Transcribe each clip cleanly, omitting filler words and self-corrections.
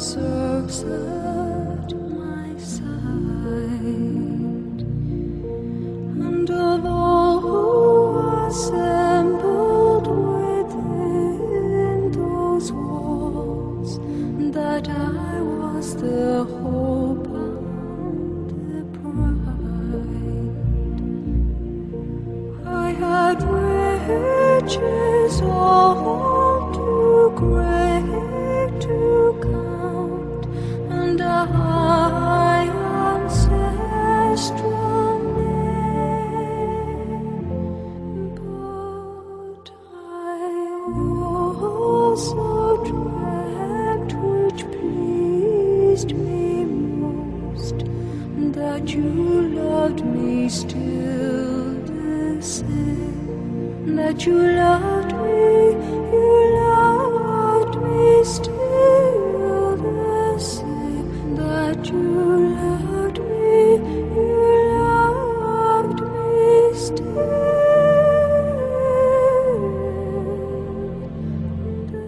serves at my side, and of all who assembled within those walls, that I was the hope and the pride. I had riches all too great to count, and a high ancestral name, but I also dreamt, which pleased me most, that you loved me still the same, that you loved me still the same, that you loved me still the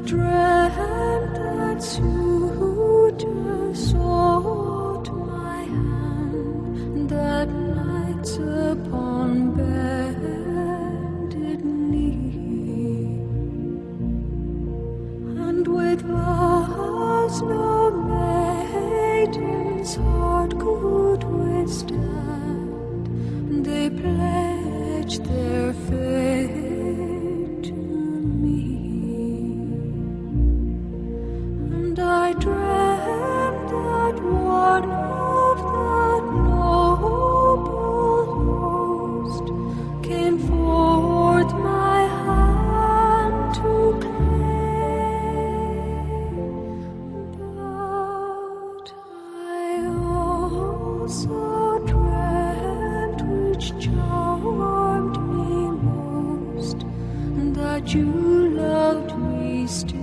dreamt that suitors sought my hand, that knights upon bended knee, and with vows no maiden's heart could withstand, they pledged their faith to me. And I dreamt that one of that noble host came forth my hand to claim, but I also dreamt, which charmed me most, that you loved me still